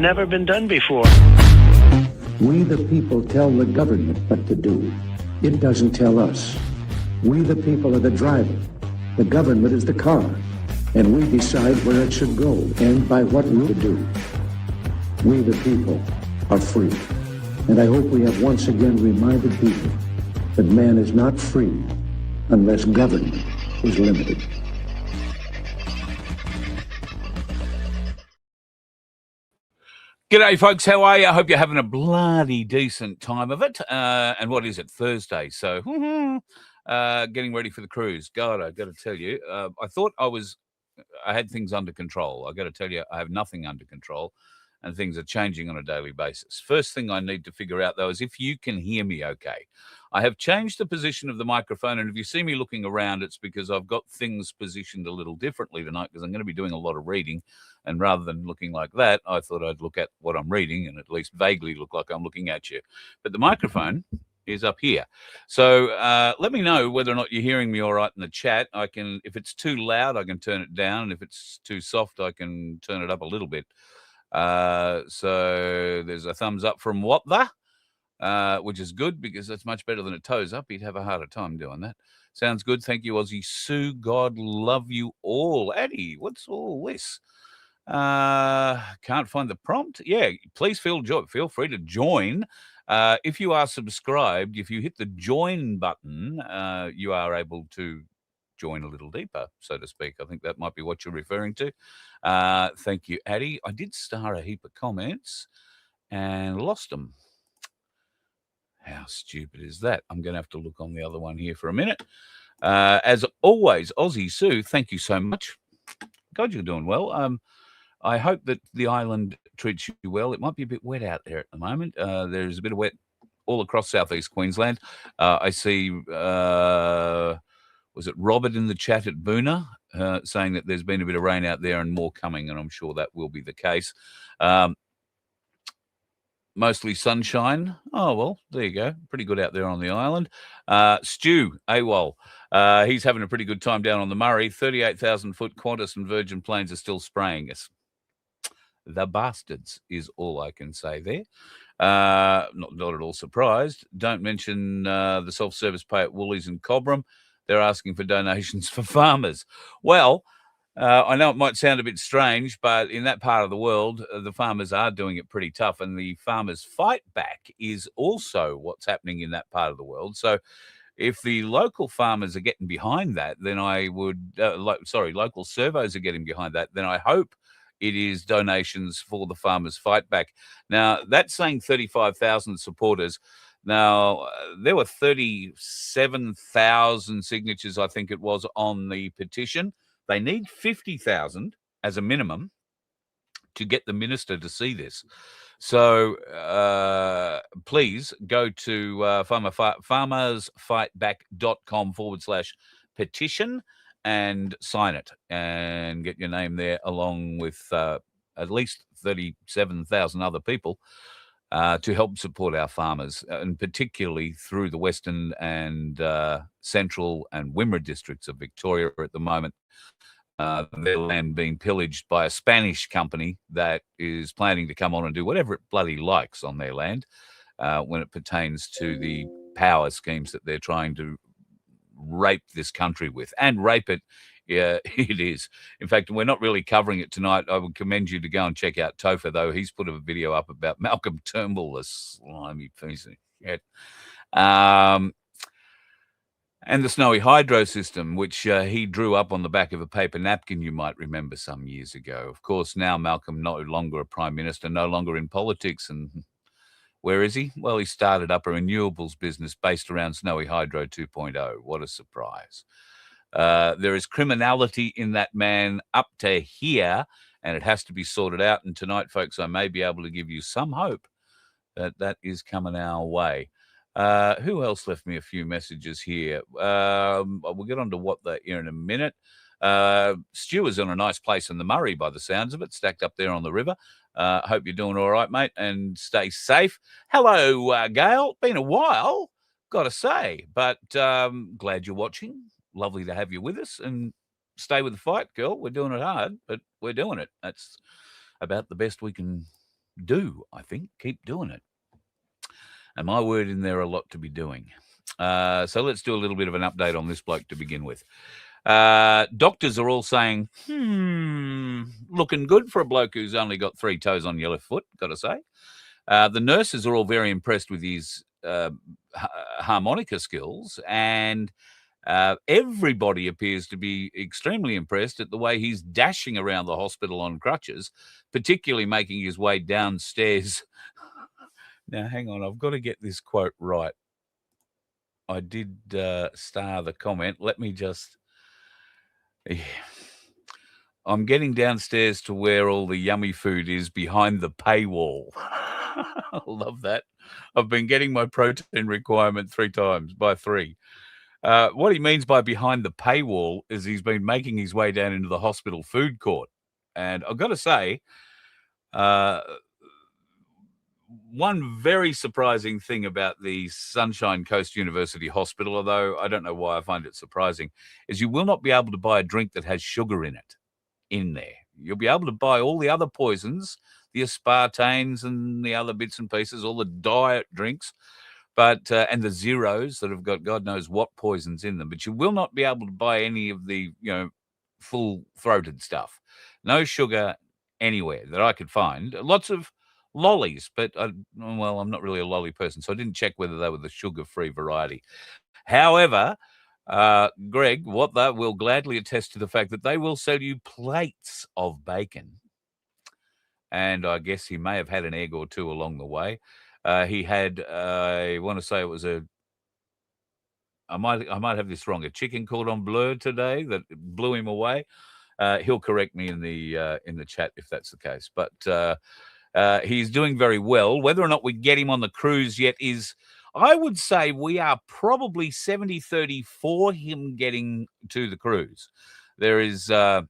never been done before. We the people tell the government what to do. It doesn't tell us. We the people are the driver. The government is the car. And we decide where it should go and by what route to do. We the people are free. And I hope we have once again reminded people that man is not free unless government is limited. G'day, folks. How are you? I hope you're having a bloody decent time of it. And what is it? Thursday. So, getting ready for the cruise. God, I got to tell you, I thought I had things under control. I got to tell you, I have nothing under control, and things are changing on a daily basis. First thing I need to figure out, though, is if you can hear me okay. I have changed the position of the microphone, and if you see me looking around, it's because I've got things positioned a little differently tonight because I'm going to be doing a lot of reading, and rather than looking like that, I thought I'd look at what I'm reading and at least vaguely look like I'm looking at you. But the microphone is up here. So let me know whether or not you're hearing me all right in the chat. If it's too loud, I can turn it down. If it's too soft, I can turn it up a little bit. So there's a thumbs up from What The, which is good because that's much better than a toes up. He'd have a harder time doing that. Sounds good. Thank you, Aussie Sue. God love you all. Eddie, what's all this? Can't find the prompt. Yeah, please feel free to join. If you are subscribed, if you hit the join button, you are able to join a little deeper, so to speak. I think that might be what you're referring to. Thank you, Addie. I did star a heap of comments and lost them. How stupid is that? I'm going to have to look on the other one here for a minute. As always, Aussie Sue, thank you so much. God, you're doing well. I hope that the island treats you well. It might be a bit wet out there at the moment. There's a bit of wet all across southeast Queensland. I see, was it Robert in the chat at Boona saying that there's been a bit of rain out there and more coming, and I'm sure that will be the case. Mostly sunshine. Oh, well, there you go. Pretty good out there on the island. Stu, AWOL. He's having a pretty good time down on the Murray. 38,000-foot Qantas and Virgin Planes are still spraying us. The bastards is all I can say there. Not at all surprised. Don't mention the self-service pay at Woolies and Cobram. They're asking for donations for farmers. Well, I know it might sound a bit strange, but in that part of the world, the farmers are doing it pretty tough, and the farmers' fight back is also what's happening in that part of the world. So if the local farmers are getting behind that, then I would, local servos are getting behind that, then I hope it is donations for the farmers' fight back. Now, that's saying 35,000 supporters. Now, there were 37,000 signatures, I think it was, on the petition. They need 50,000 as a minimum to get the minister to see this. So please go to farmersfightback.com/petition and sign it and get your name there along with at least 37,000 other people to help support our farmers, and particularly through the Western and Central and Wimmera districts of Victoria at the moment. Their land being pillaged by a Spanish company that is planning to come on and do whatever it bloody likes on their land when it pertains to the power schemes that they're trying to rape this country with. And rape it, yeah, it is. In fact, we're not really covering it tonight. I would commend you to go and check out Topher, though. He's put a video up about Malcolm Turnbull, the slimy piece of shit. And the Snowy Hydro system, which he drew up on the back of a paper napkin, you might remember, some years ago. Of course, now Malcolm no longer a prime minister, no longer in politics. And where is he? Well, he started up a renewables business based around Snowy Hydro 2.0. What a surprise. There is criminality in that man up to here, and it has to be sorted out. And tonight, folks, I may be able to give you some hope that that is coming our way. Who else left me a few messages here? We'll get on to what they're here in a minute. Stu is in a nice place in the Murray by the sounds of it, stacked up there on the river. Hope you're doing all right, mate, and stay safe. Hello, Gail. Been a while, got to say, but glad you're watching. Lovely to have you with us, and stay with the fight, girl. We're doing it hard, but we're doing it. That's about the best we can do, I think. Keep doing it. And my word in there, a lot to be doing. So let's do a little bit of an update on this bloke to begin with. Doctors are all saying, looking good for a bloke who's only got 3 toes on your left foot, got to say. The nurses are all very impressed with his harmonica skills, and everybody appears to be extremely impressed at the way he's dashing around the hospital on crutches, particularly making his way downstairs. Now, hang on, I've got to get this quote right. I did star the comment. Let me just... I'm getting downstairs to where all the yummy food is behind the paywall. I love that. I've been getting my protein requirement 3 times by 3. What he means by behind the paywall is he's been making his way down into the hospital food court. And I've got to say, one very surprising thing about the Sunshine Coast University Hospital, although I don't know why I find it surprising, is you will not be able to buy a drink that has sugar in it in there. You'll be able to buy all the other poisons, the aspartanes and the other bits and pieces, all the diet drinks, but and the zeros that have got God knows what poisons in them. But you will not be able to buy any of the full-throated stuff. No sugar anywhere that I could find. Lots of lollies, but I'm not really a lolly person, so I didn't check whether they were the sugar-free variety. However, Greg, what that will gladly attest to the fact that they will sell you plates of bacon. And I guess he may have had an egg or 2 along the way. He had, I want to say it was I might have this wrong, a chicken cordon bleu today that blew him away. He'll correct me in the chat if that's the case. But he's doing very well. Whether or not we get him on the cruise yet is... I would say we are probably 70-30 for him getting to the cruise. There is certainly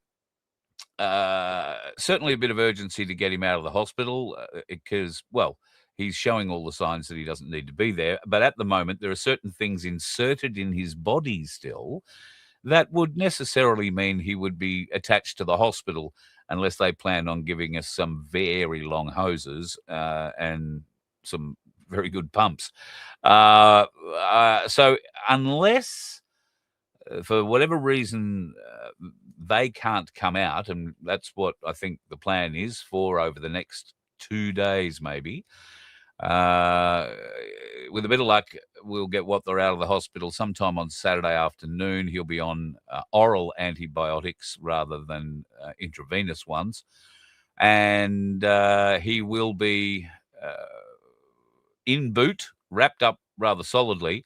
a bit of urgency to get him out of the hospital because, he's showing all the signs that he doesn't need to be there. But at the moment, there are certain things inserted in his body still that would necessarily mean he would be attached to the hospital unless they plan on giving us some very long hoses and some very good pumps. So unless, for whatever reason, they can't come out, and that's what I think the plan is for over the next 2 days maybe, with a bit of luck, we'll get Watler out of the hospital sometime on Saturday afternoon. He'll be on oral antibiotics rather than intravenous ones. And he will be in boot, wrapped up rather solidly,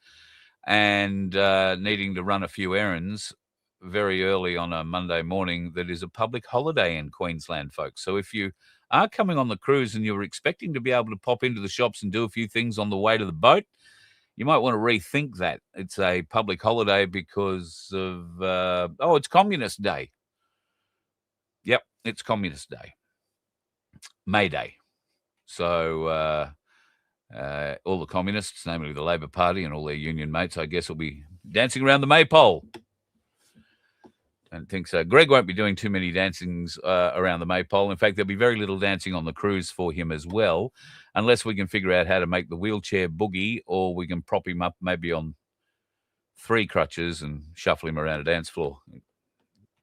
and needing to run a few errands very early on a Monday morning that is a public holiday in Queensland, folks. So if you are coming on the cruise and you're expecting to be able to pop into the shops and do a few things on the way to the boat, you might want to rethink that. It's a public holiday because of, it's Communist Day. Yep, it's Communist Day. May Day. So all the communists, namely the Labor Party and all their union mates, I guess, will be dancing around the maypole. Don't think so. Greg won't be doing too many dancings around the maypole. In fact, there'll be very little dancing on the cruise for him as well, unless we can figure out how to make the wheelchair boogie, or we can prop him up maybe on 3 crutches and shuffle him around a dance floor.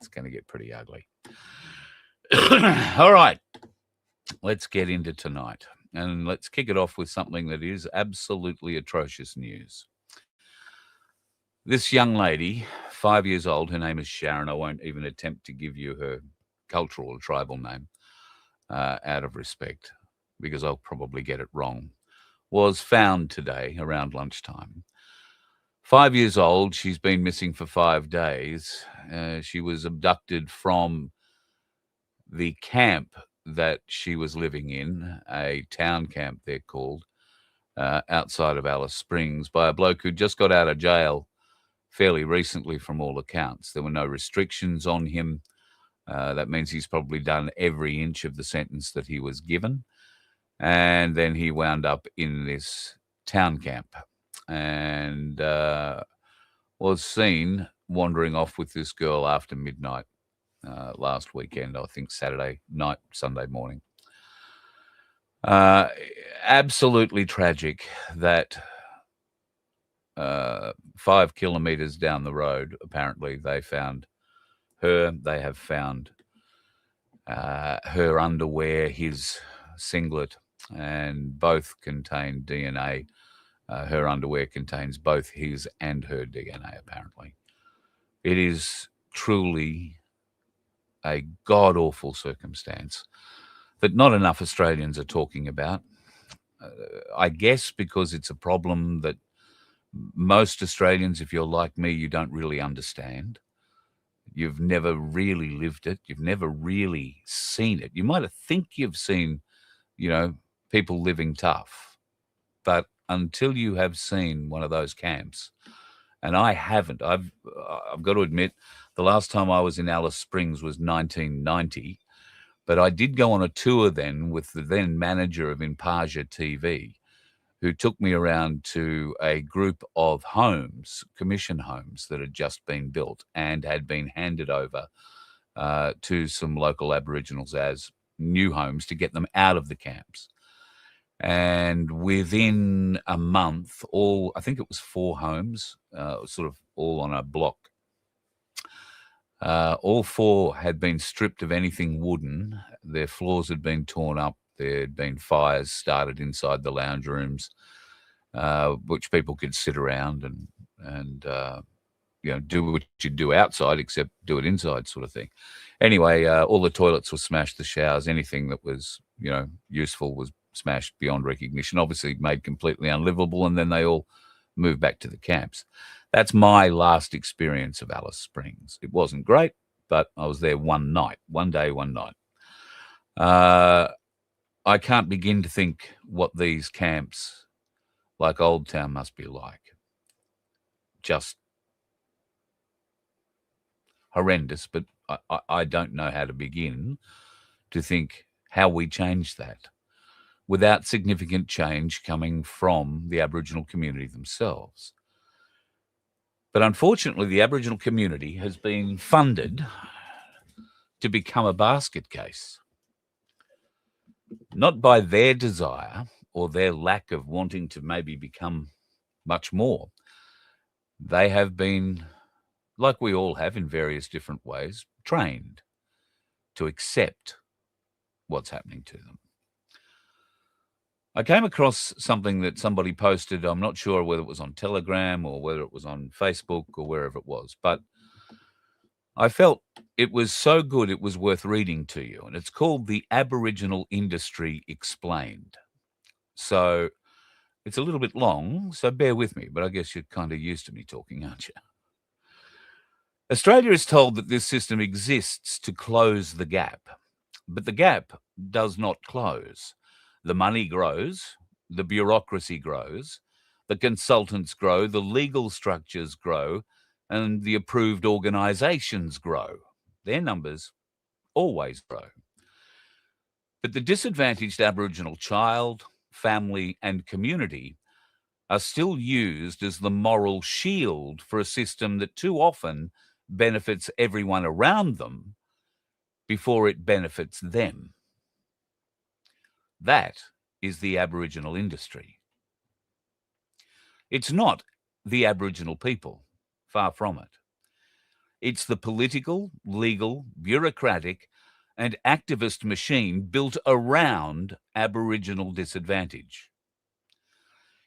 It's going to get pretty ugly. All right, let's get into tonight, and let's kick it off with something that is absolutely atrocious news. This young lady, 5 years old, her name is Sharon. I won't even attempt to give you her cultural or tribal name out of respect, because I'll probably get it wrong, was found today around lunchtime. 5 years old, she's been missing for 5 days. She was abducted from the camp that she was living in, a town camp they're called, outside of Alice Springs, by a bloke who just got out of jail fairly recently from all accounts. There were no restrictions on him. That means he's probably done every inch of the sentence that he was given. And then he wound up in this town camp and was seen wandering off with this girl after midnight last weekend, I think Saturday night, Sunday morning. Uh, Absolutely tragic that 5 kilometers down the road, apparently, they found her. They have found her underwear, his singlet, and both contain DNA. Her underwear contains both his and her DNA, apparently. It is truly a god awful circumstance that not enough Australians are talking about. I guess because it's a problem that most Australians, if you're like me, you don't really understand. You've never really lived it. You've never really seen it. You might think you've seen, people living tough, but until you have seen one of those camps, and I haven't. I've got to admit, the last time I was in Alice Springs was 1990, but I did go on a tour then with the then manager of Impaja TV, who took me around to a group of homes, commission homes that had just been built and had been handed over to some local Aboriginals as new homes to get them out of the camps. And within a month, I think it was 4 homes, sort of all on a block. All 4 had been stripped of anything wooden. Their floors had been torn up. There had been fires started inside the lounge rooms, which people could sit around and do what you do outside, except do it inside, sort of thing. Anyway, all the toilets were smashed, the showers, anything that was useful was smashed beyond recognition, obviously made completely unlivable, and then they all moved back to the camps. That's my last experience of Alice Springs. It wasn't great, but I was there one day, one night. I can't begin to think what these camps like Old Town must be like. Just horrendous, but I don't know how to begin to think how we change that without significant change coming from the Aboriginal community themselves. But unfortunately, the Aboriginal community has been funded to become a basket case, not by their desire or their lack of wanting to maybe become much more. They have been, like we all have in various different ways, trained to accept what's happening to them. I came across something that somebody posted. I'm not sure whether it was on Telegram or whether it was on Facebook or wherever it was, but I felt it was so good it was worth reading to you. And it's called The Aboriginal Industry Explained. So it's a little bit long, so bear with me, but I guess you're kind of used to me talking, aren't you? Australia is told that this system exists to close the gap, but the gap does not close. The money grows, the bureaucracy grows, the consultants grow, the legal structures grow, and the approved organisations grow. Their numbers always grow. But the disadvantaged Aboriginal child, family, and community are still used as the moral shield for a system that too often benefits everyone around them before it benefits them. That is the Aboriginal industry. It's not the Aboriginal people, far from it. It's the political, legal, bureaucratic, and activist machine built around Aboriginal disadvantage.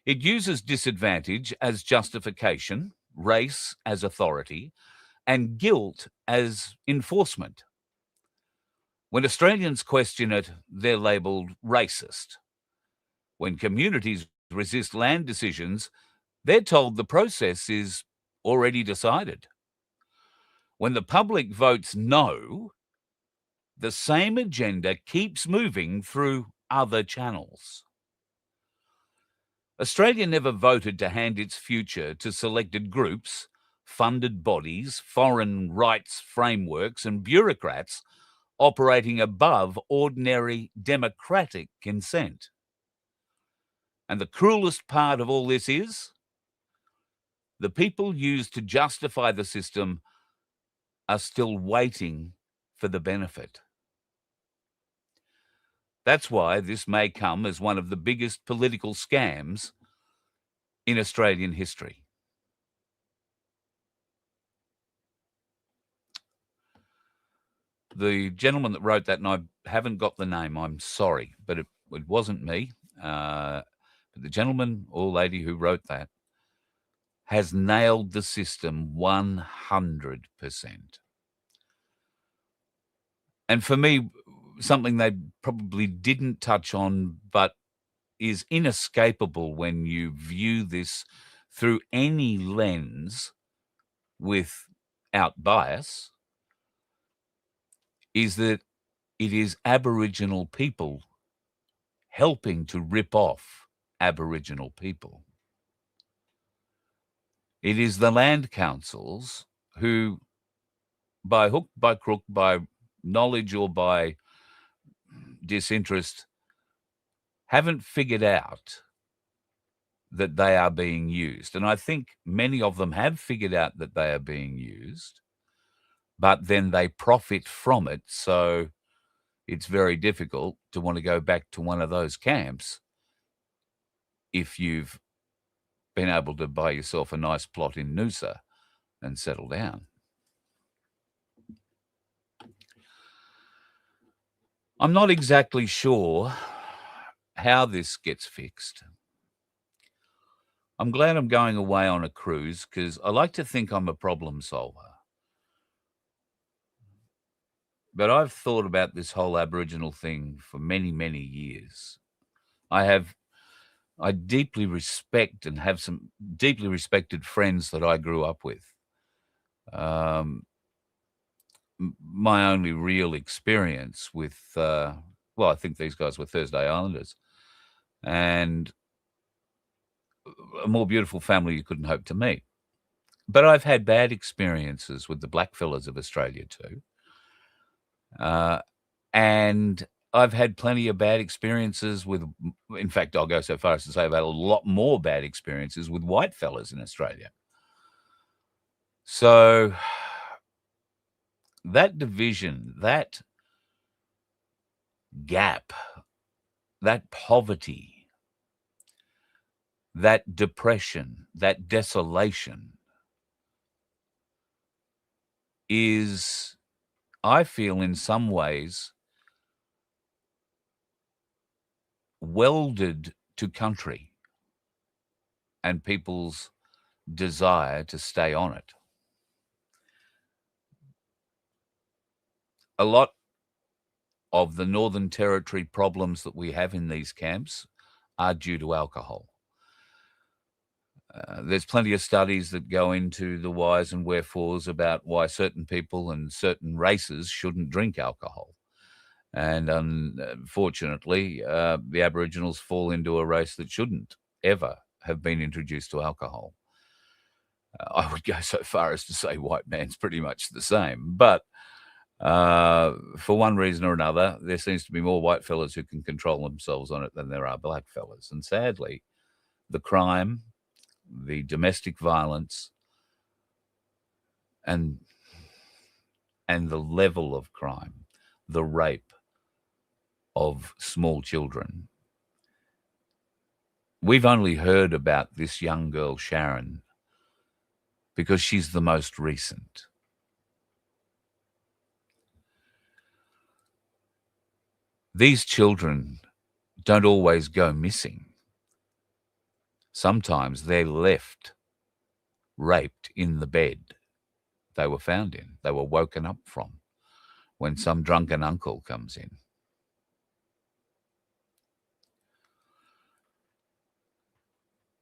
It uses disadvantage as justification, race as authority, and guilt as enforcement. When Australians question it, they're labelled racist. When communities resist land decisions, they're told the process is already decided. When the public votes no, the same agenda keeps moving through other channels. Australia never voted to hand its future to selected groups, funded bodies, foreign rights frameworks, and bureaucrats operating above ordinary democratic consent. And the cruelest part of all this is the people used to justify the system are still waiting for the benefit. That's why this may come as one of the biggest political scams in Australian history. The gentleman that wrote that, and I haven't got the name, I'm sorry, but it wasn't me. But the gentleman or lady who wrote that has nailed the system 100%. And for me, something they probably didn't touch on, but is inescapable when you view this through any lens without bias, is that it is Aboriginal people helping to rip off Aboriginal people. It is the land councils who, by hook, by crook, by knowledge or by disinterest, haven't figured out that they are being used. And I think many of them have figured out that they are being used, but then they profit from it. So it's very difficult to want to go back to one of those camps if you've been able to buy yourself a nice plot in Noosa and settle down. I'm not exactly sure how this gets fixed. I'm glad I'm going away on a cruise because I like to think I'm a problem solver. But I've thought about this whole Aboriginal thing for many, many years. I deeply respect and have some deeply respected friends that I grew up with. My only real experience with, I think these guys were Thursday Islanders, and a more beautiful family you couldn't hope to meet. But I've had bad experiences with the blackfellas of Australia too. And I've had plenty of bad experiences with, in fact, I'll go so far as to say I've had a lot more bad experiences with white fellas in Australia. So that division, that gap, that poverty, that depression, that desolation is, I feel, in some ways welded to country and people's desire to stay on it. A lot of the Northern Territory problems that we have in these camps are due to alcohol. There's plenty of studies that go into the whys and wherefores about why certain people and certain races shouldn't drink alcohol. And unfortunately, the Aboriginals fall into a race that shouldn't ever have been introduced to alcohol. I would go so far as to say white man's pretty much the same. But for one reason or another, there seems to be more white fellas who can control themselves on it than there are black fellas. And sadly, the crime, the domestic violence, and the level of crime, the rape of small children. We've only heard about this young girl, Sharon, because she's the most recent. These children don't always go missing. Sometimes they're left raped in the bed they were found in, they were woken up from, when some drunken uncle comes in.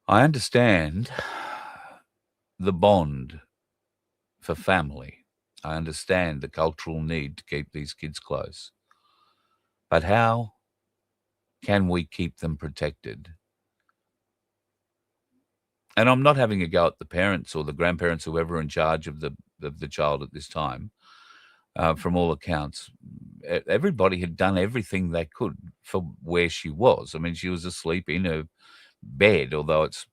I understand the bond for family. I understand the cultural need to keep these kids close. But how can we keep them protected? And I'm not having a go at the parents or the grandparents, whoever in charge of the child at this time. From all accounts, everybody had done everything they could for where she was. I mean, she was asleep in her bed, although it's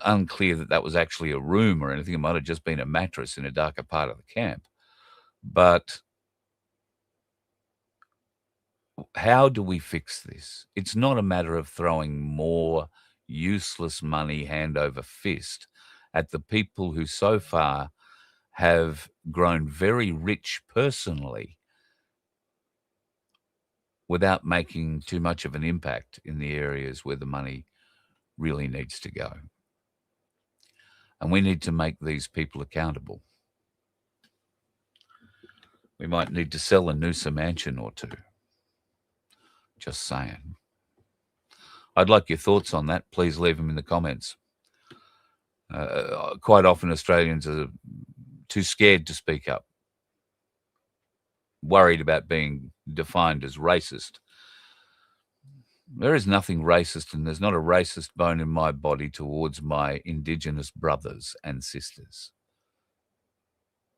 unclear that that was actually a room or anything. It might have just been a mattress in a darker part of the camp. But how do we fix this? It's not a matter of throwing more useless money hand over fist at the people who so far have grown very rich personally without making too much of an impact in the areas where the money really needs to go. And we need to make these people accountable. We might need to sell a Noosa mansion or two. Just saying. I'd like your thoughts on that. Please leave them in the comments. Quite often Australians are too scared to speak up, worried about being defined as racist. There is nothing racist, and there's not a racist bone in my body towards my Indigenous brothers and sisters.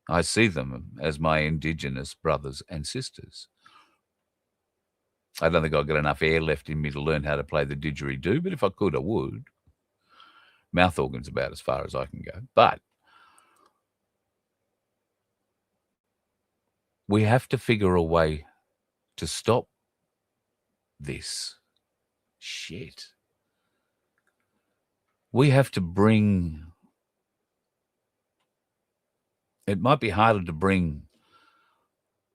I see them as my Indigenous brothers and sisters. I don't think I've got enough air left in me to learn how to play the didgeridoo, but if I could, I would. Mouth organ's about as far as I can go. But we have to figure a way to stop this shit. We have to bring... It might be harder to bring,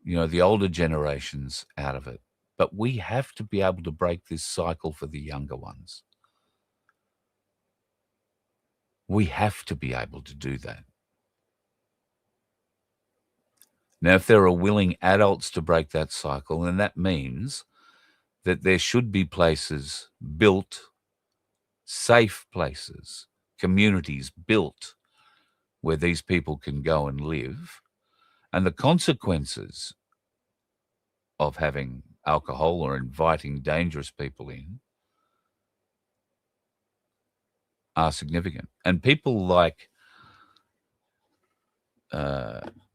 the older generations out of it, but we have to be able to break this cycle for the younger ones. We have to be able to do that. Now, if there are willing adults to break that cycle, then that means that there should be places built, safe places, communities built where these people can go and live. And the consequences of having alcohol or inviting dangerous people in are significant. And people like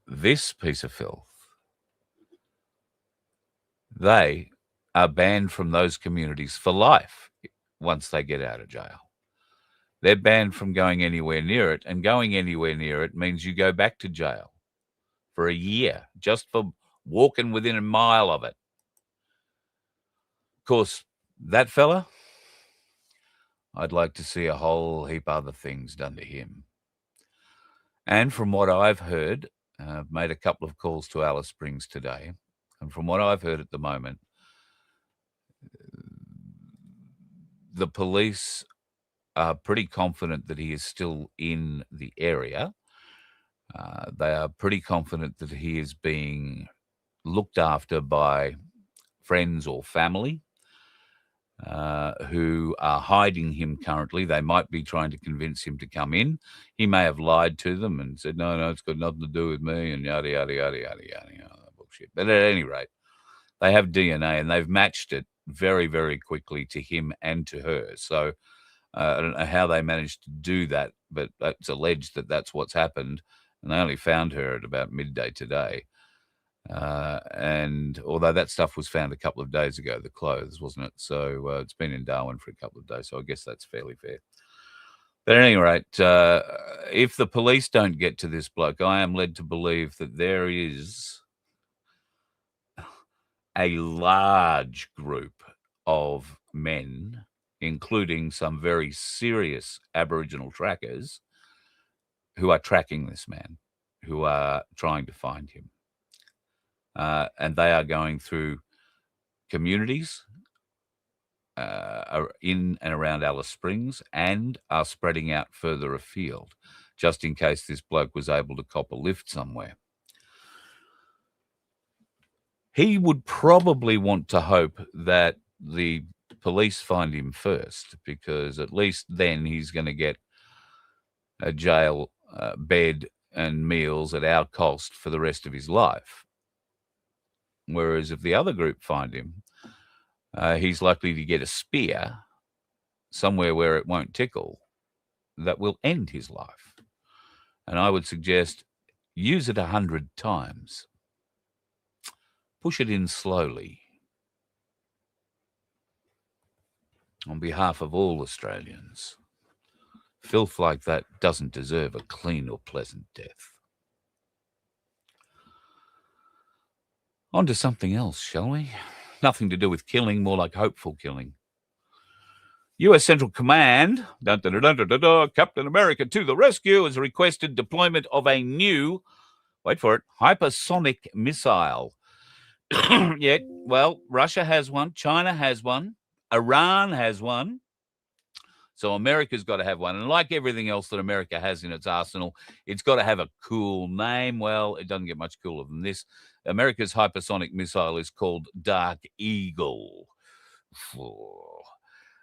this piece of filth, they are banned from those communities for life once they get out of jail. They're banned from going anywhere near it, and going anywhere near it means you go back to jail for a year just for walking within a mile of it. Of course, that fella, I'd like to see a whole heap other things done to him. And from what I've heard, I've made a couple of calls to Alice Springs today, and from what I've heard at the moment, the police are pretty confident that he is still in the area. They are pretty confident that he is being looked after by friends or family who are hiding him currently. They might be trying to convince him to come in. He may have lied to them and said, no, it's got nothing to do with me, and yada, yada, yada, yada, yada, bullshit. But at any rate, they have DNA, and they've matched it very, very quickly to him and to her. So I don't know how they managed to do that, but it's alleged that that's what's happened. And they only found her at about midday today. And although that stuff was found a couple of days ago, the clothes, wasn't it? So it's been in Darwin for a couple of days. So I guess that's fairly fair. But at any rate, if the police don't get to this bloke, I am led to believe that there is a large group of men, including some very serious Aboriginal trackers, who are tracking this man, who are trying to find him. And they are going through communities in and around Alice Springs and are spreading out further afield, just in case this bloke was able to cop a lift somewhere. He would probably want to hope that the police find him first, because at least then he's going to get a jail bed and meals at our cost for the rest of his life. Whereas if the other group find him, he's likely to get a spear somewhere where it won't tickle that will end his life. And I would suggest use it 100 times. Push it in slowly. On behalf of all Australians, filth like that doesn't deserve a clean or pleasant death. On to something else, shall we? nothing to do with killing, more like hopeful killing. U.S. Central Command, Captain America to the rescue, has requested deployment of a new, wait for it, hypersonic missile. Yet, well, Russia has one, China has one, Iran has one. So America's got to have one. And like everything else that America has in its arsenal, it's got to have a cool name. Well, it doesn't get much cooler than this. America's hypersonic missile is called Dark Eagle.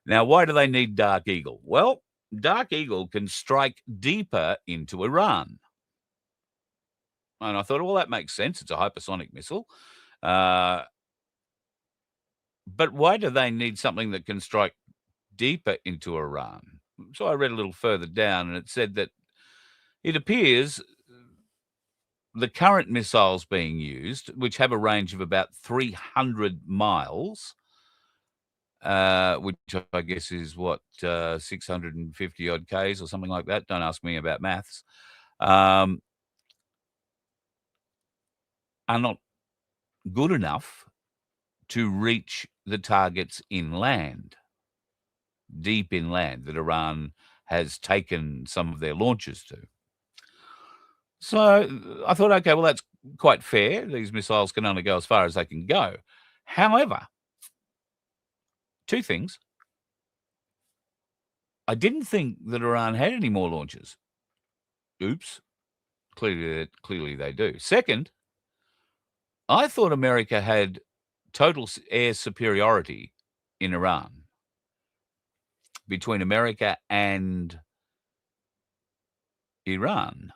Now, why do they need Dark Eagle? Well, Dark Eagle can strike deeper into Iran. And I thought, well, that makes sense. It's a hypersonic missile. But why do they need something that can strike deeper into Iran? So I read a little further down, and it said that it appears the current missiles being used, which have a range of about 300 miles, which I guess is what, 650 odd Ks or something like that. Don't ask me about maths. Are not good enough to reach the targets inland, deep inland, that Iran has taken some of their launches to. So I thought, okay, well, that's quite fair. These missiles can only go as far as they can go. However, two things. I didn't think that Iran had any more launches. Oops. Clearly they do. Second, I thought America had total air superiority in Iran between America and Iran.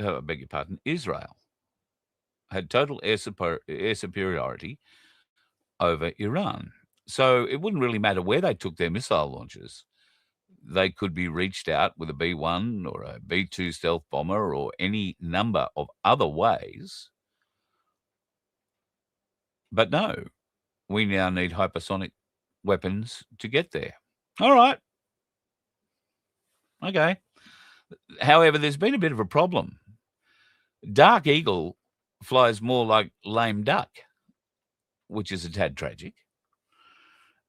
I beg your pardon, Israel had total air superiority over Iran. So it wouldn't really matter where they took their missile launches. They could be reached out with a B-1 or a B-2 stealth bomber or any number of other ways. But no, we now need hypersonic weapons to get there. All right. Okay. However, there's been a bit of a problem. Dark Eagle flies more like lame duck, which is a tad tragic.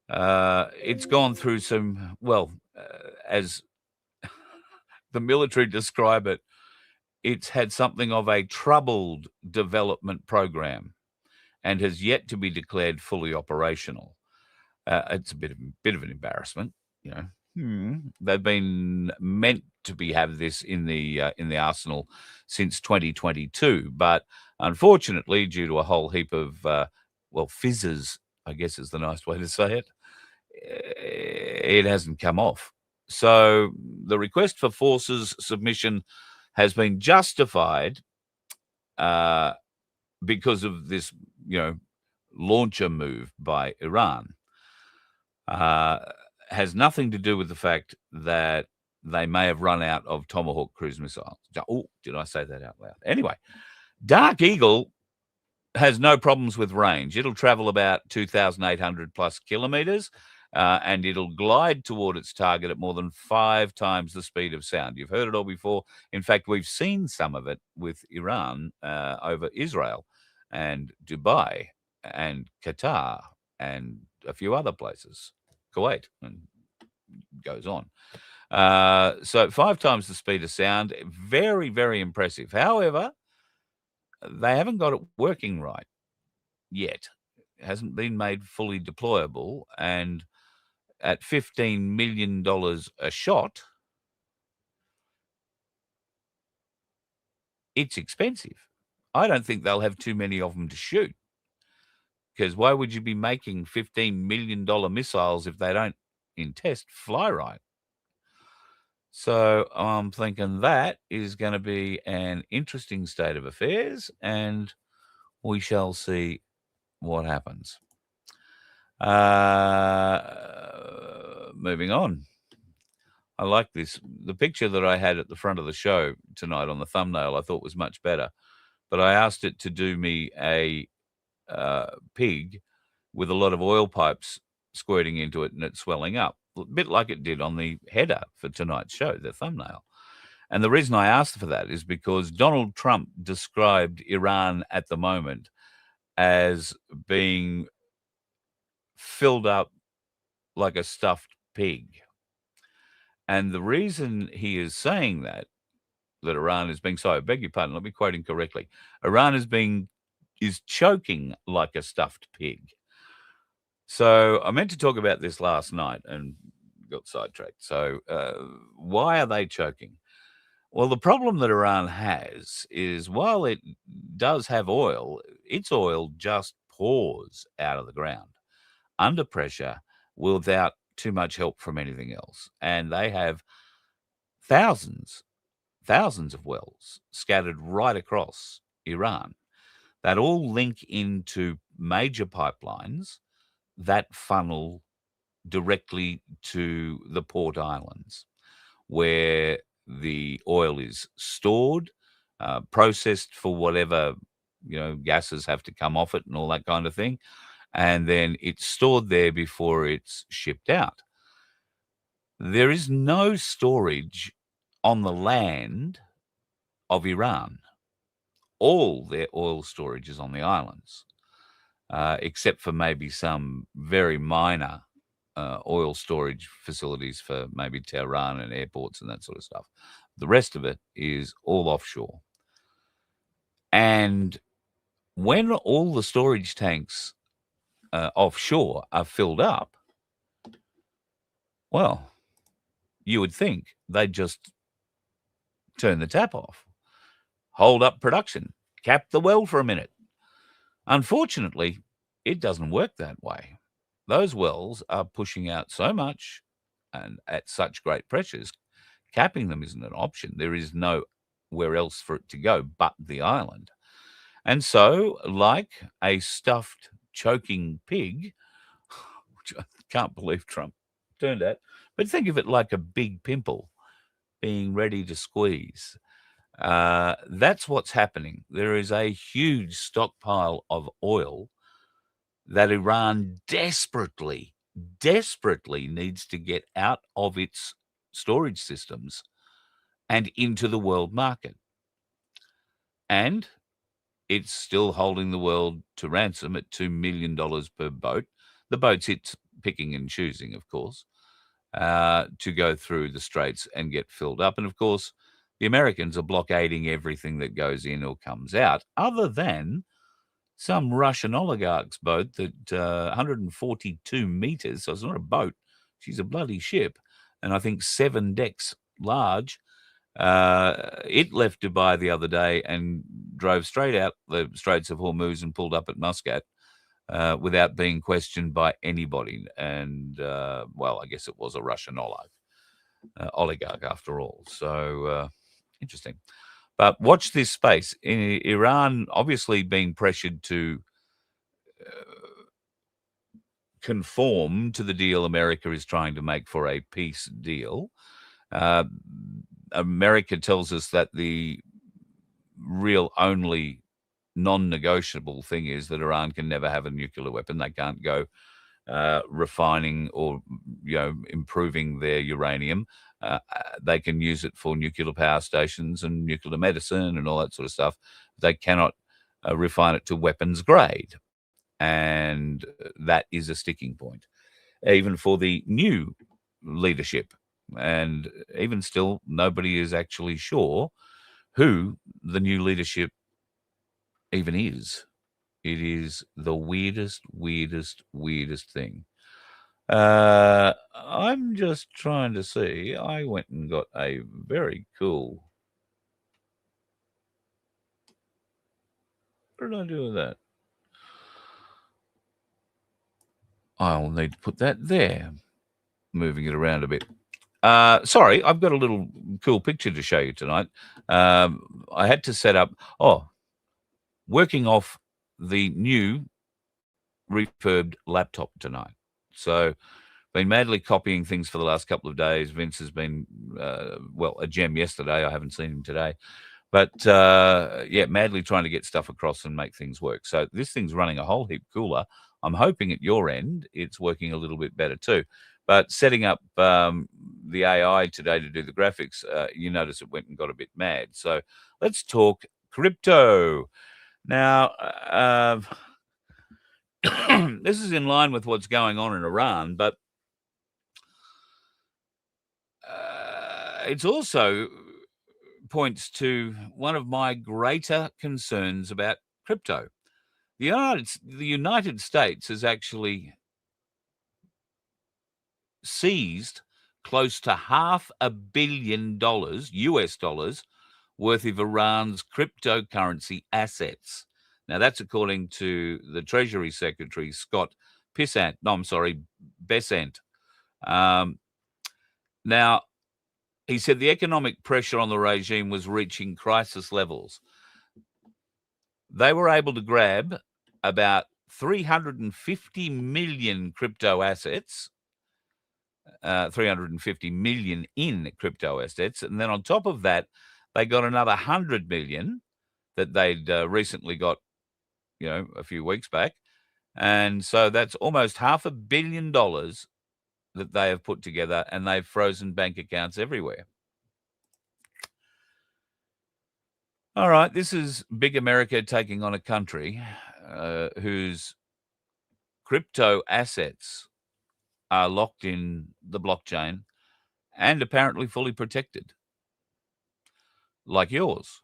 It's gone through some, as the military describe it, it's had something of a troubled development program and has yet to be declared fully operational. It's a bit of an embarrassment, you know. They've been meant to have this in the arsenal since 2022, but unfortunately, due to a whole heap of fizzes, I guess is the nice way to say it, it hasn't come off. So the request for forces submission has been justified because of this, launcher move by Iran. Has nothing to do with the fact that they may have run out of Tomahawk cruise missiles. Oh, did I say that out loud? Anyway, Dark Eagle has no problems with range. It'll travel about 2,800 plus kilometers, and it'll glide toward its target at more than 5 times the speed of sound. You've heard it all before. In fact, we've seen some of it with Iran over Israel and Dubai and Qatar and a few other places, Kuwait, and goes on. So 5 times the speed of sound, very, very impressive. However, they haven't got it working right yet. It hasn't been made fully deployable, and at $15 million a shot, it's expensive. I don't think they'll have too many of them to shoot, because why would you be making $15 million missiles if they don't, in test, fly right? So I'm thinking that is going to be an interesting state of affairs, and we shall see what happens. Moving on. I like this. The picture that I had at the front of the show tonight on the thumbnail I thought was much better, but I asked it to do me a pig with a lot of oil pipes squirting into it and it swelling up, a bit like it did on the header for tonight's show, the thumbnail. And the reason I asked for that is because Donald Trump described Iran at the moment as being filled up like a stuffed pig. And the reason he is saying that Iran is being, sorry, I beg your pardon, let me quote incorrectly. Iran is choking like a stuffed pig. So I meant to talk about this last night and got sidetracked. So why are they choking? Well, the problem that Iran has is while it does have oil, its oil just pours out of the ground under pressure without too much help from anything else. And they have thousands of wells scattered right across Iran that all link into major pipelines that funnel directly to the port islands where the oil is stored, processed for whatever, gases have to come off it and all that kind of thing. And then it's stored there before it's shipped out. There is no storage on the land of Iran. All their oil storage is on the islands, except for maybe some very minor oil storage facilities for maybe Tehran and airports and that sort of stuff. The rest of it is all offshore. And when all the storage tanks offshore are filled up, well, you would think they'd just turn the tap off, hold up production, cap the well for a minute. Unfortunately, it doesn't work that way. Those wells are pushing out so much and at such great pressures, capping them isn't an option. There is nowhere else for it to go but the island. And so, like a stuffed, choking pig, which I can't believe Trump turned at, but think of it like a big pimple being ready to squeeze. That's what's happening. There is a huge stockpile of oil that Iran desperately needs to get out of its storage systems and into the world market. And it's still holding the world to ransom at $2 million per boat. The boats it's picking and choosing, of course, to go through the straits and get filled up. And of course, the Americans are blockading everything that goes in or comes out, other than some Russian oligarch's boat that 142 meters, so it's not a boat, she's a bloody ship, and I think 7 decks large. It left Dubai the other day and drove straight out the Straits of Hormuz and pulled up at Muscat without being questioned by anybody. And, well, I guess it was a Russian oligarch after all. So interesting. But watch this space. Iran obviously being pressured to conform to the deal America is trying to make for a peace deal. America tells us that the real only non-negotiable thing is that Iran can never have a nuclear weapon. They can't go refining or improving their uranium. They can use it for nuclear power stations and nuclear medicine and all that sort of stuff. They cannot refine it to weapons grade. And that is a sticking point, even for the new leadership. And even still, nobody is actually sure who the new leadership even is. It is the weirdest thing. I'm just trying to see. I went and got a very cool. What did I do with that? I'll need to put that there. Moving it around a bit. Sorry, I've got a little cool picture to show you tonight. I had to set up. Working off the new refurbed laptop tonight. So been madly copying things for the last couple of days. Vince has been, a gem yesterday. I haven't seen him today. But, madly trying to get stuff across and make things work. So this thing's running a whole heap cooler. I'm hoping at your end it's working a little bit better too. But setting up the AI today to do the graphics, you notice it went and got a bit mad. So let's talk crypto. Now, This is in line with what's going on in Iran, but it's also points to one of my greater concerns about crypto. The United States has actually seized close to $500 million US dollars worth of Iran's cryptocurrency assets. Now, that's according to the Treasury Secretary, Scott Bessent. Now, he said the economic pressure on the regime was reaching crisis levels. They were able to grab about 350 million crypto assets, 350 million in crypto assets. And then on top of that, they got another 100 million that they'd recently got, a few weeks back. And so that's almost $500 million that they have put together, and they've frozen bank accounts everywhere. All right, this is big America taking on a country whose crypto assets are locked in the blockchain and apparently fully protected, like yours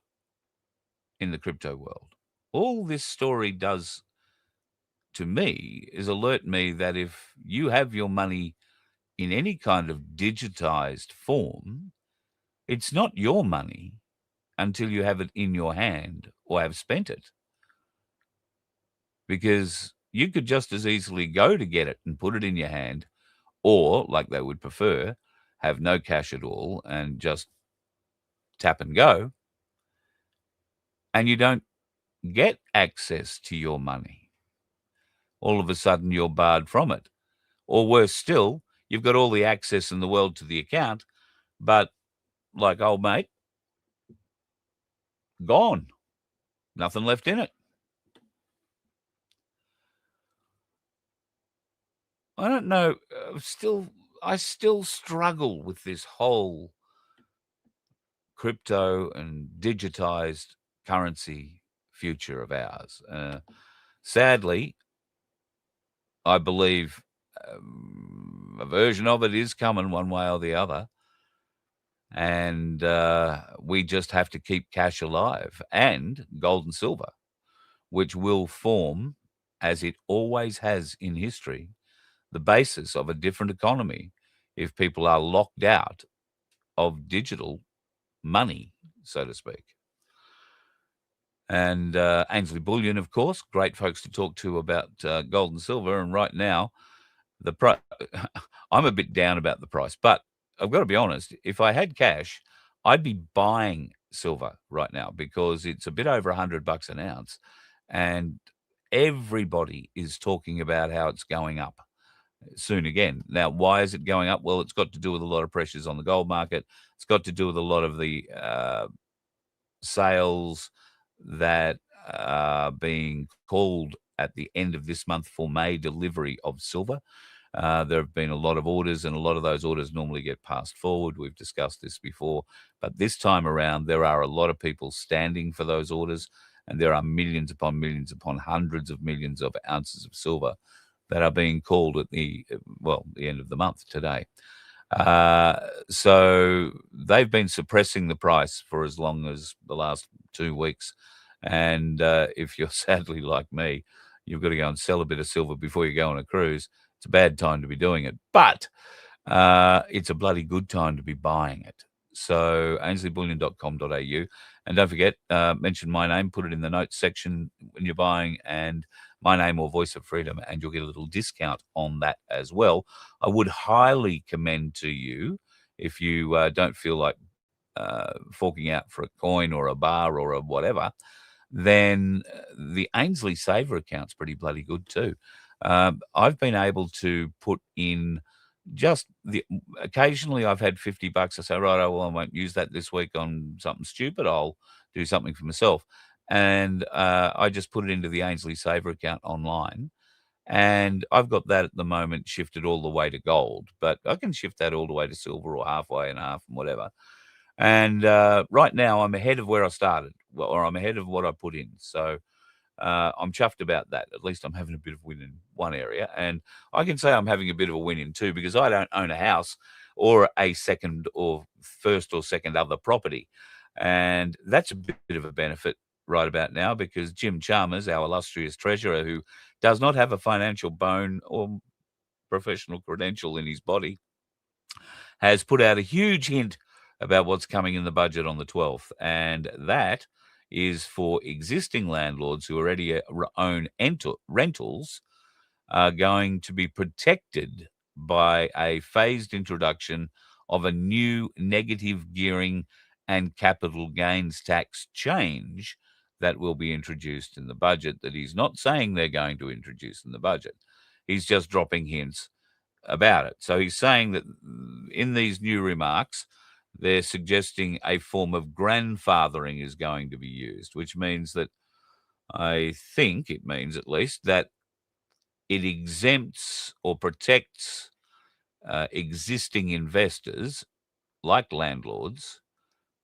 in the crypto world. All this story does to me is alert me that if you have your money in any kind of digitized form, it's not your money until you have it in your hand or have spent it. Because you could just as easily go to get it and put it in your hand, or, like they would prefer, have no cash at all and just tap and go, and you don't get access to your money. All of a sudden, you're barred from it. Or worse still, you've got all the access in the world to the account, but like old mate, gone. Nothing left in it. I don't know. I still struggle with this whole crypto and digitized currency future of ours. Sadly, I believe a version of it is coming one way or the other. And we just have to keep cash alive and gold and silver, which will form, as it always has in history, the basis of a different economy if people are locked out of digital money, so to speak. And Ainsley Bullion, of course, great folks to talk to about gold and silver. And right now, I'm a bit down about the price, but I've got to be honest, if I had cash, I'd be buying silver right now because it's a bit over $100 an ounce. And everybody is talking about how it's going up soon again. Now, why is it going up? Well, it's got to do with a lot of pressures on the gold market. It's got to do with a lot of the sales that are being called at the end of this month for May delivery of silver. There have been a lot of orders, and a lot of those orders normally get passed forward. We've discussed this before, but this time around, there are a lot of people standing for those orders, and there are millions upon hundreds of millions of ounces of silver that are being called at the end of the month today. So they've been suppressing the price for as long as the last 2 weeks. And if you're sadly like me, you've got to go and sell a bit of silver before you go on a cruise. It's a bad time to be doing it, but it's a bloody good time to be buying it. So ainsleyBullion.com.au. And don't forget, mention my name, put it in the notes section when you're buying, and my name or Voice of Freedom, and you'll get a little discount on that as well. I would highly commend to you, if you don't feel like forking out for a coin or a bar or a whatever, then the Ainsley Saver account's pretty bloody good too. I've been able to put in occasionally I've had $50. I say, right, well, I won't use that this week on something stupid. I'll do something for myself. And I just put it into the Ainsley Saver account online. And I've got that at the moment shifted all the way to gold, but I can shift that all the way to silver or halfway and half and whatever. And right now I'm ahead of where I started, or I'm ahead of what I put in. So I'm chuffed about that. At least I'm having a bit of a win in one area. And I can say I'm having a bit of a win in two because I don't own a house or a second or first or second other property. And that's a bit of a benefit right about now because Jim Chalmers, our illustrious treasurer, who does not have a financial bone or professional credential in his body, has put out a huge hint about what's coming in the budget on the 12th. And that is for existing landlords who already own rentals are going to be protected by a phased introduction of a new negative gearing and capital gains tax change that will be introduced in the budget that he's not saying they're going to introduce in the budget. He's just dropping hints about it. So he's saying that in these new remarks, they're suggesting a form of grandfathering is going to be used, which means that I think it means at least that it exempts or protects existing investors like landlords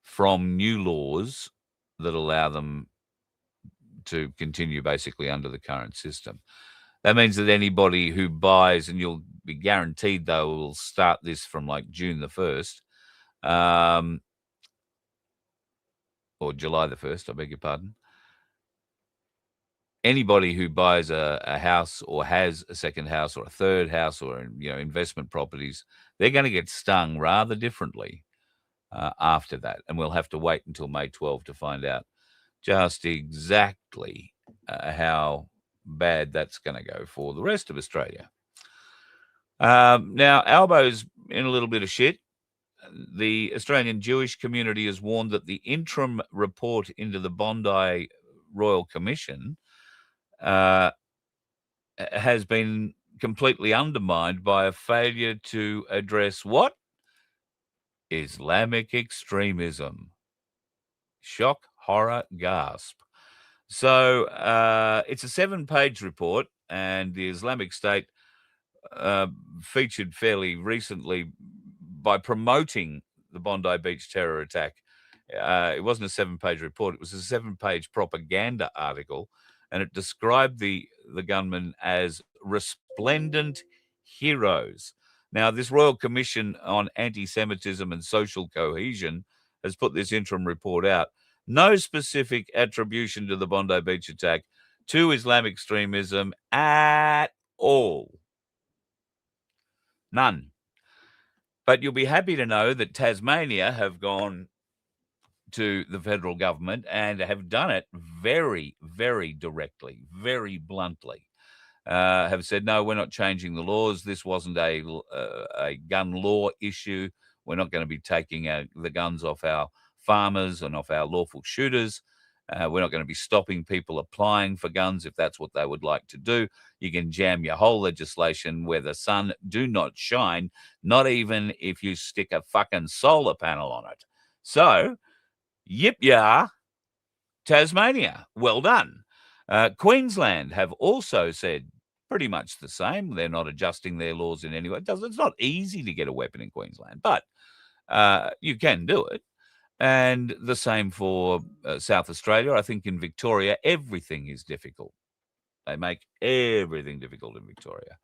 from new laws that allow them to continue basically under the current system. That means that anybody who buys, and you'll be guaranteed though, will start this from like June the 1st, or July the 1st, I beg your pardon. Anybody who buys a house or has a second house or a third house or investment properties, they're going to get stung rather differently after that. And we'll have to wait until May 12 to find out just exactly how bad that's going to go for the rest of Australia. Now, Albo's in a little bit of shit. The Australian Jewish community has warned that the interim report into the Bondi Royal Commission has been completely undermined by a failure to address what? Islamic extremism. Shock, horror, gasp. So it's a 7-page report, and the Islamic State featured fairly recently by promoting the Bondi Beach terror attack. It wasn't a 7-page report. It was a 7-page propaganda article, and it described the gunmen as resplendent heroes. Now, this Royal Commission on Anti-Semitism and Social Cohesion has put this interim report out. No specific attribution to the Bondi Beach attack to Islamic extremism at all. None. But you'll be happy to know that Tasmania have gone to the federal government and have done it very, very directly, very bluntly. Have said, no, we're not changing the laws. This wasn't a gun law issue. We're not going to be taking the guns off our farmers and off our lawful shooters. We're not going to be stopping people applying for guns if that's what they would like to do. You can jam your whole legislation where the sun do not shine, not even if you stick a fucking solar panel on it. So, yip yah, Tasmania, well done. Queensland have also said pretty much the same. They're not adjusting their laws in any way. It's not easy to get a weapon in Queensland, but you can do it. And the same for South Australia. I think in Victoria, everything is difficult. They make everything difficult in Victoria,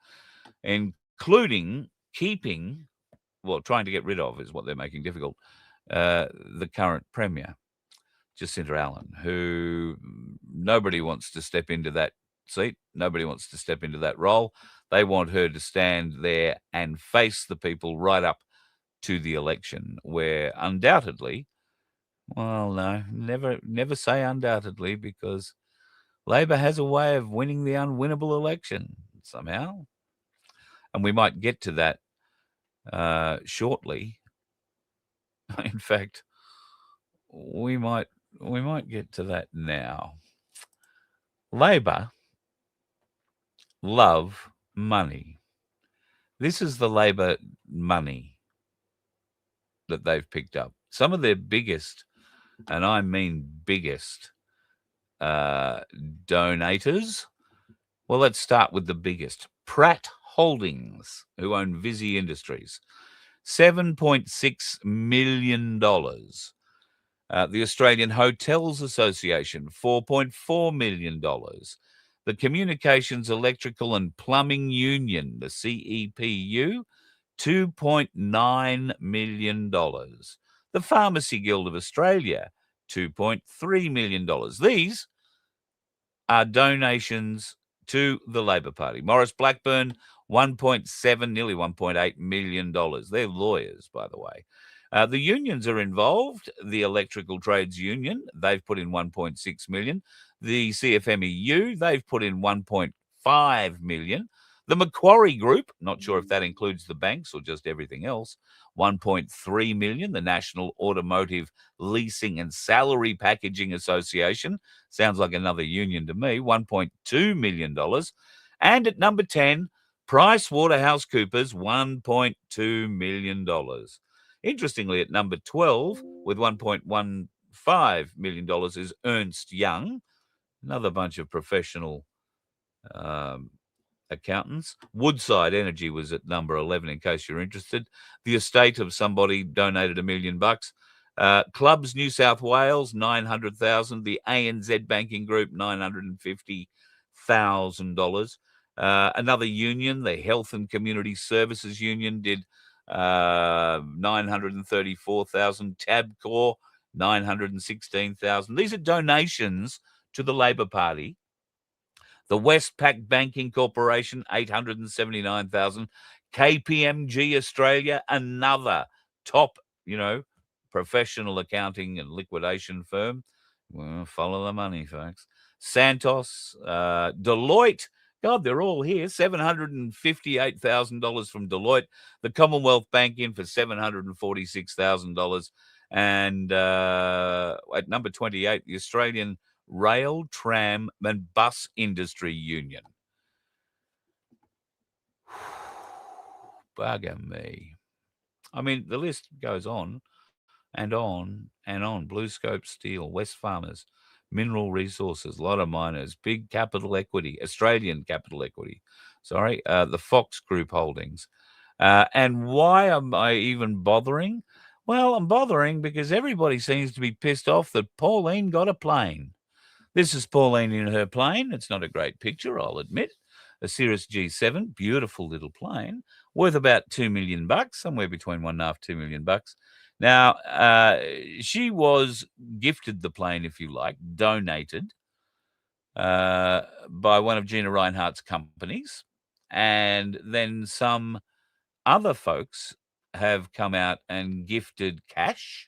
including trying to get rid of is what they're making difficult, the current Premier, Jacinta Allen, who nobody wants to step into that seat. Nobody wants to step into that role. They want her to stand there and face the people right up to the election, where undoubtedly, well, no, never say undoubtedly, because Labor has a way of winning the unwinnable election somehow. And we might get to that shortly. In fact, we might get to that now. Labor love money. This is the Labor money that they've picked up. Some of their biggest, and I mean biggest, donators. Well, let's start with the biggest. Pratt Holdings, who own Visy Industries. $7.6 million The Australian Hotels Association, $4.4 million. The Communications, Electrical and Plumbing Union, the CEPU, $2.9 million. The Pharmacy Guild of Australia, $2.3 million. These are donations to the Labor Party. Morris Blackburn, 1.7, nearly $1.8 million. They're lawyers, by the way. The unions are involved. The Electrical Trades Union, they've put in 1.6 million. The CFMEU, they've put in 1.5 million. The Macquarie Group, not sure if that includes the banks or just everything else, 1.3 million. The National Automotive Leasing and Salary Packaging Association, sounds like another union to me, $1.2 million. And at number 10, PricewaterhouseCoopers, $1.2 million. Interestingly, at number 12, with $1.15 million, is Ernst Young, another bunch of professional accountants. Woodside Energy was at number 11, in case you're interested. The estate of somebody donated $1 million. Clubs New South Wales, $900,000. The ANZ Banking Group, $950,000. Another union, the Health and Community Services Union, did $934,000. Tabcorp, $916,000. These are donations to the Labor Party. The Westpac Banking Corporation, $879,000. KPMG Australia, another top, professional accounting and liquidation firm. Well, follow the money, folks. Santos, Deloitte, God, they're all here. $758,000 from Deloitte. The Commonwealth Bank in for $746,000. And at number 28, the Australian Rail, Tram and Bus Industry Union. Bugger me. I mean, the list goes on and on and on. BlueScope Steel, West Farmers, Mineral Resources, a lot of miners, Big Capital Equity, Australian Capital Equity, the Fox Group Holdings. And why am I even bothering? Well, I'm bothering because everybody seems to be pissed off that Pauline got a plane. This is Pauline in her plane. It's not a great picture, I'll admit. A Cirrus G7, beautiful little plane, worth about $2 million, somewhere between $1.5 million, $2 million. Now, she was gifted the plane, if you like, donated by one of Gina Reinhardt's companies. And then some other folks have come out and gifted cash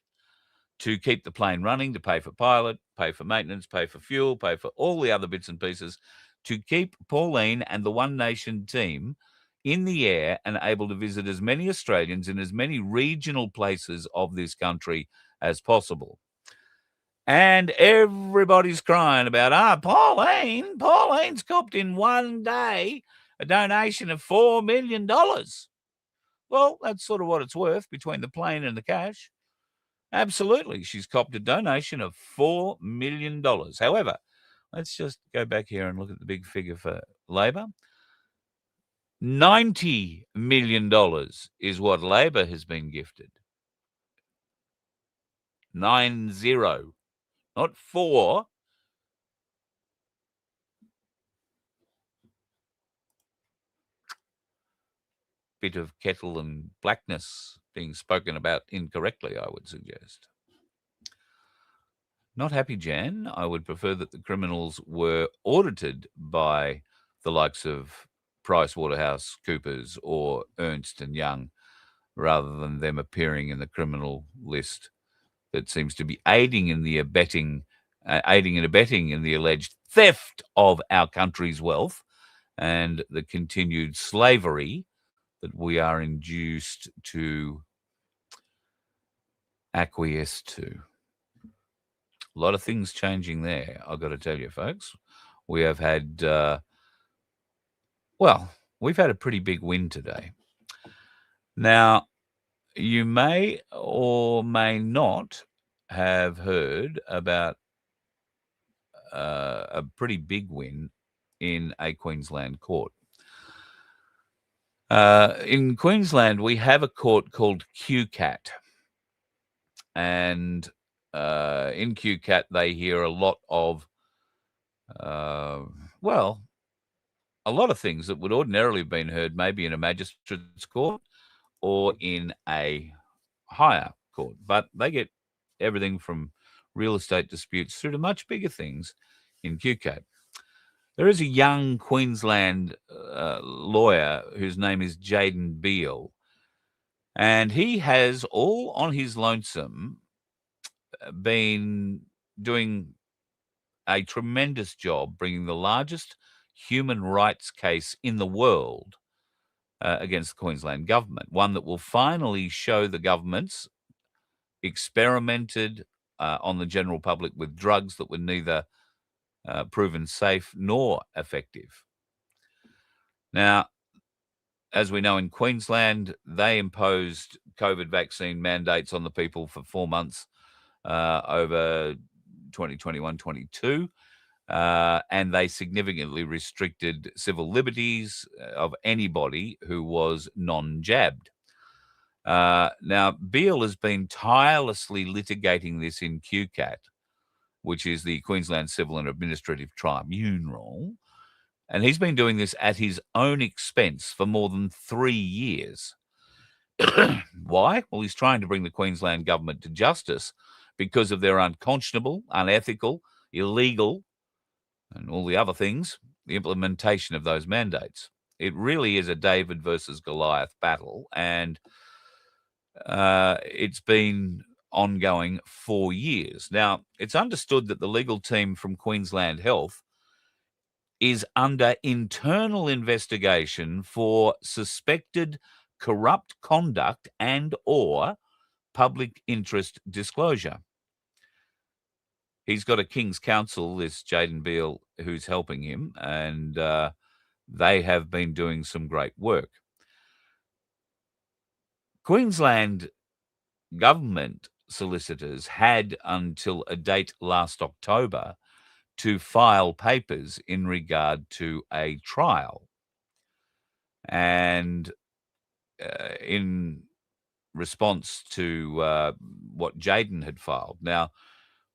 to keep the plane running, to pay for pilot, pay for maintenance, pay for fuel, pay for all the other bits and pieces, to keep Pauline and the One Nation team in the air and able to visit as many Australians in as many regional places of this country as possible. And everybody's crying about, Pauline's copped in one day a donation of $4 million. Well, that's sort of what it's worth between the plane and the cash. Absolutely. She's copped a donation of $4 million. However, let's just go back here and look at the big figure for Labor. $90 million is what Labor has been gifted. 90, not 4. Bit of kettle and blackness being spoken about incorrectly, I would suggest. Not happy, Jan. I would prefer that the criminals were audited by the likes of PricewaterhouseCoopers or Ernst & Young, rather than them appearing in the criminal list that seems to be aiding and abetting in the alleged theft of our country's wealth and the continued slavery that we are induced to acquiesce to. A lot of things changing there, I've got to tell you, folks. We have had, we've had a pretty big win today. Now, you may or may not have heard about a pretty big win in a Queensland court. In Queensland, we have a court called QCAT, and in QCAT, they hear a lot of, well, a lot of things that would ordinarily have been heard maybe in a magistrate's court or in a higher court. But they get everything from real estate disputes through to much bigger things in QCAT. There is a young Queensland lawyer whose name is Jaden Beale, and he has all on his lonesome been doing a tremendous job bringing the largest human rights case in the world against the Queensland government, one that will finally show the government's experimented on the general public with drugs that were neither proven safe nor effective. Now, as we know, in Queensland, they imposed COVID vaccine mandates on the people for 4 months over 2021-22, and they significantly restricted civil liberties of anybody who was non-jabbed. Now, Beale has been tirelessly litigating this in QCAT, which is the Queensland Civil and Administrative Tribunal, and he's been doing this at his own expense for more than 3 years. Why? Well, he's trying to bring the Queensland government to justice because of their unconscionable, unethical, illegal, and all the other things, the implementation of those mandates. It really is a David versus Goliath battle, and it's been ongoing for years. Now, it's understood that the legal team from Queensland Health is under internal investigation for suspected corrupt conduct and or public interest disclosure. He's got a King's Counsel, this Jaden Beale, who's helping him, and they have been doing some great work. Queensland government solicitors had until a date last October to file papers in regard to a trial. And in response to what Jaden had filed. Now,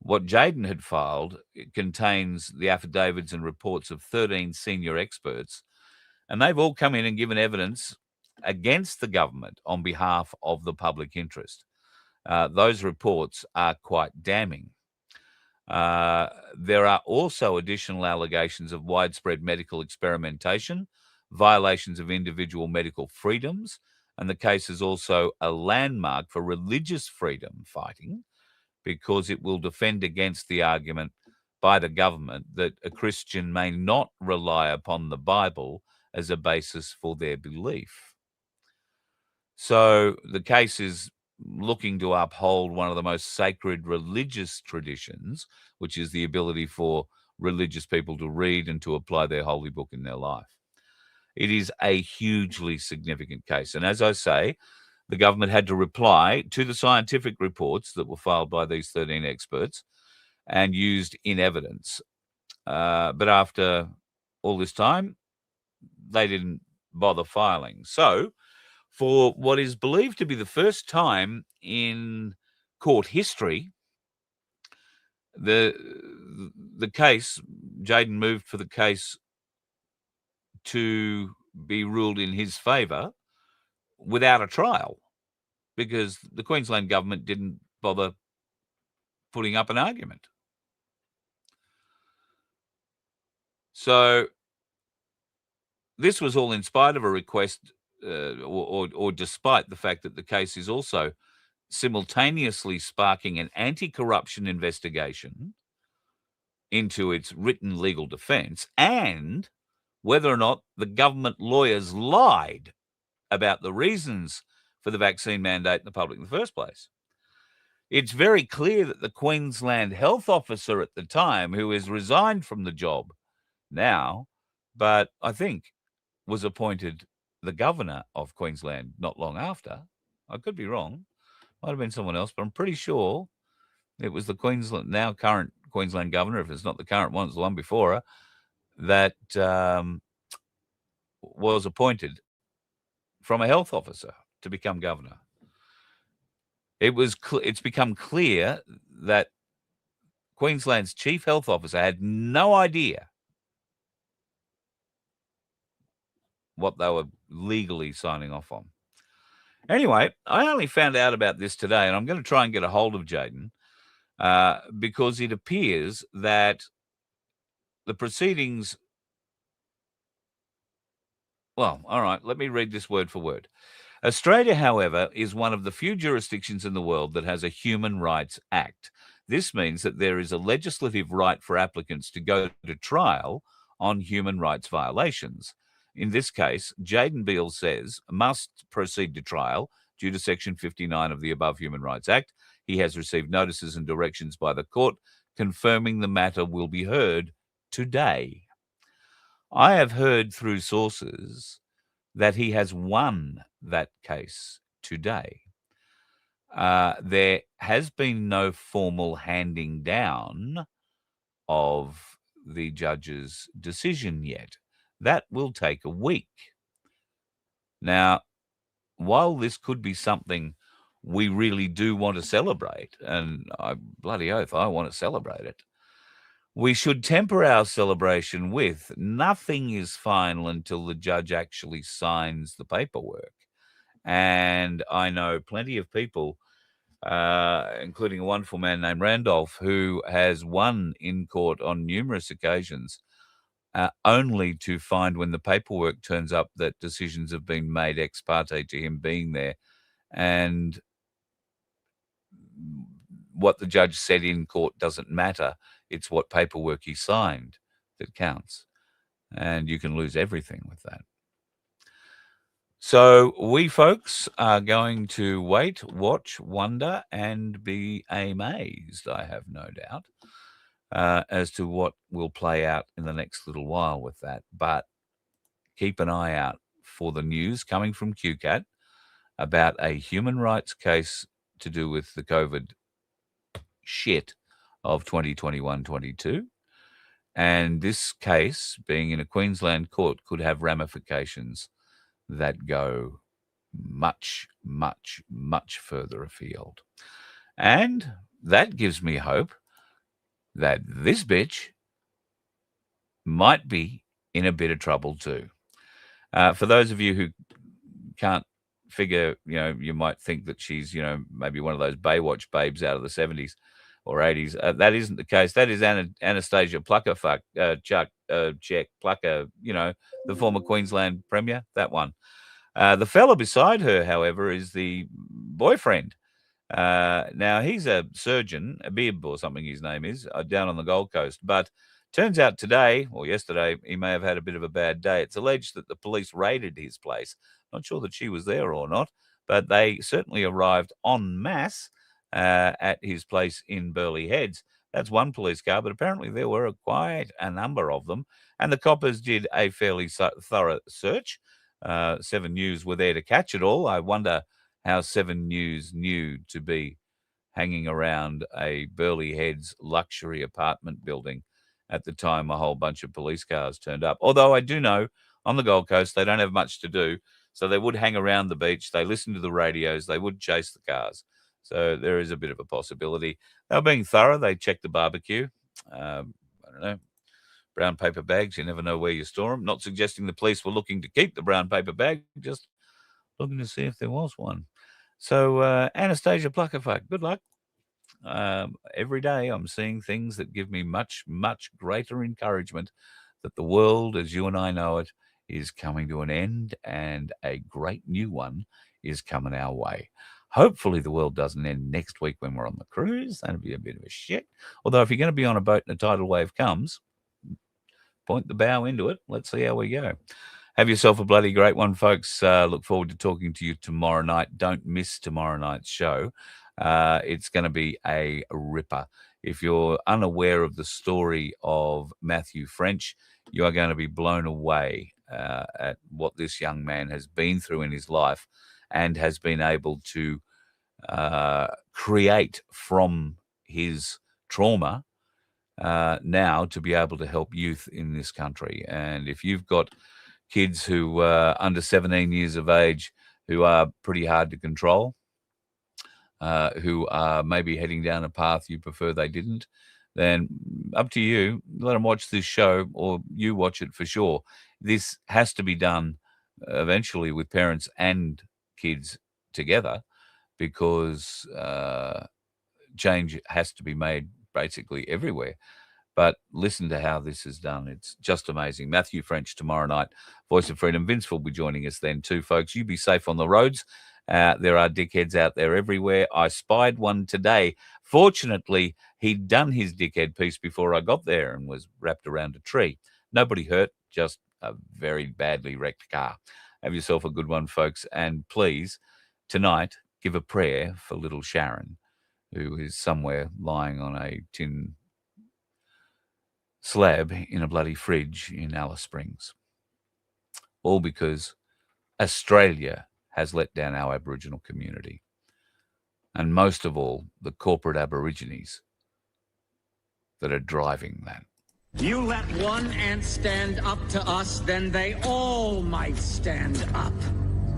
what Jaden had filed contains the affidavits and reports of 13 senior experts, and they've all come in and given evidence against the government on behalf of the public interest. Those reports are quite damning. There are also additional allegations of widespread medical experimentation, violations of individual medical freedoms, and the case is also a landmark for religious freedom fighting because it will defend against the argument by the government that a Christian may not rely upon the Bible as a basis for their belief. So the case is looking to uphold one of the most sacred religious traditions, which is the ability for religious people to read and to apply their holy book in their life. It is a hugely significant case. And as I say, the government had to reply to the scientific reports that were filed by these 13 experts and used in evidence. But after all this time, they didn't bother filing. So, for what is believed to be the first time in court history, the case, Jaden moved for the case to be ruled in his favour without a trial because the Queensland government didn't bother putting up an argument. So this was all in spite of a request or despite the fact that the case is also simultaneously sparking an anti-corruption investigation into its written legal defence and whether or not the government lawyers lied about the reasons for the vaccine mandate in the public in the first place. It's very clear that the Queensland health officer at the time, who has resigned from the job now, but I think was appointed the governor of Queensland not long after. I could be wrong. Might have been someone else, but I'm pretty sure it was the Queensland, now current Queensland governor, if it's not the current one, it's the one before her, that was appointed from a health officer to become governor. It's become clear that Queensland's chief health officer had no idea what they were legally signing off on. Anyway, I only found out about this today, and I'm going to try and get a hold of Jaden because it appears that the proceedings... Well, all right, let me read this word for word. Australia, however, is one of the few jurisdictions in the world that has a Human Rights Act. This means that there is a legislative right for applicants to go to trial on human rights violations. In this case, Jaden Beale says must proceed to trial due to Section 59 of the above Human Rights Act. He has received notices and directions by the court confirming the matter will be heard today. I have heard through sources that he has won that case today. There has been no formal handing down of the judge's decision yet. That will take a week. Now, while this could be something we really do want to celebrate, and bloody oath, I want to celebrate it, we should temper our celebration with nothing is final until the judge actually signs the paperwork. And I know plenty of people, including a wonderful man named Randolph, who has won in court on numerous occasions, only to find when the paperwork turns up that decisions have been made ex parte to him being there. And what the judge said in court doesn't matter. It's what paperwork he signed that counts. And you can lose everything with that. So we folks are going to wait, watch, wonder, and be amazed, I have no doubt, as to what will play out in the next little while with that. But keep an eye out for the news coming from QCAT about a human rights case to do with the COVID shit of 2021-22. And this case, being in a Queensland court, could have ramifications that go much, much, much further afield. And that gives me hope that this bitch might be in a bit of trouble too. For those of you who can't figure, you might think that she's, maybe one of those Baywatch babes out of the 70s or 80s. That isn't the case. That is Anastasia Plucker, Check Plucker, the former Queensland Premier, that one. The fella beside her, however, is the boyfriend. Now, he's a surgeon, a Bib or something his name is, down on the Gold Coast. But turns out today, or yesterday, he may have had a bit of a bad day. It's alleged that the police raided his place. Not sure that she was there or not, but they certainly arrived en masse at his place in Burleigh Heads. That's one police car, but apparently there were quite a number of them. And the coppers did a fairly thorough search. 7 News were there to catch it all. I wonder how 7 News knew to be hanging around a Burleigh Heads luxury apartment building at the time a whole bunch of police cars turned up. Although I do know on the Gold Coast they don't have much to do, so they would hang around the beach, they listen to the radios, they would chase the cars. So there is a bit of a possibility. They were being thorough. They checked the barbecue. I don't know. Brown paper bags, you never know where you store them. Not suggesting the police were looking to keep the brown paper bag, just looking to see if there was one. So Anastasia Pluckerfuck, good luck. Every day I'm seeing things that give me much, much greater encouragement that the world, as you and I know it, is coming to an end and a great new one is coming our way. Hopefully the world doesn't end next week when we're on the cruise. That'd be a bit of a shit. Although if you're going to be on a boat and a tidal wave comes, point the bow into it. Let's see how we go. Have yourself a bloody great one, folks. Look forward to talking to you tomorrow night. Don't miss tomorrow night's show. It's going to be a ripper. If you're unaware of the story of Matthew French, you are going to be blown away at what this young man has been through in his life and has been able to create from his trauma now to be able to help youth in this country. And if you've got kids who are under 17 years of age who are pretty hard to control, who are maybe heading down a path you prefer they didn't, then up to you. Let them watch this show, or you watch it for sure. This has to be done eventually with parents and kids together, because change has to be made basically everywhere. But listen to how this is done. It's just amazing. Matthew French tomorrow night, Voice of Freedom. Vince will be joining us then too, folks. You be safe on the roads. There are dickheads out there everywhere. I spied one today. Fortunately, he'd done his dickhead piece before I got there and was wrapped around a tree. Nobody hurt, just a very badly wrecked car. Have yourself a good one, folks. And please, tonight, give a prayer for little Sharon, who is somewhere lying on a tin slab in a bloody fridge in Alice Springs. All because Australia has let down our Aboriginal community. And most of all, the corporate Aborigines that are driving that. You let one ant stand up to us, then they all might stand up.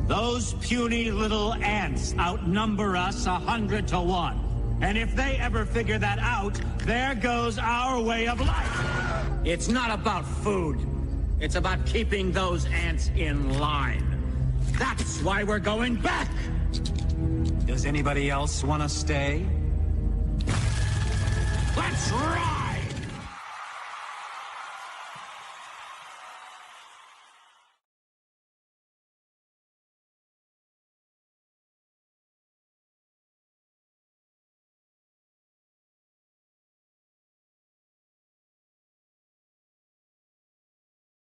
Those puny little ants outnumber us 100 to 1. And if they ever figure that out, there goes our way of life. It's not about food. It's about keeping those ants in line. That's why we're going back. Does anybody else want to stay? Let's rock!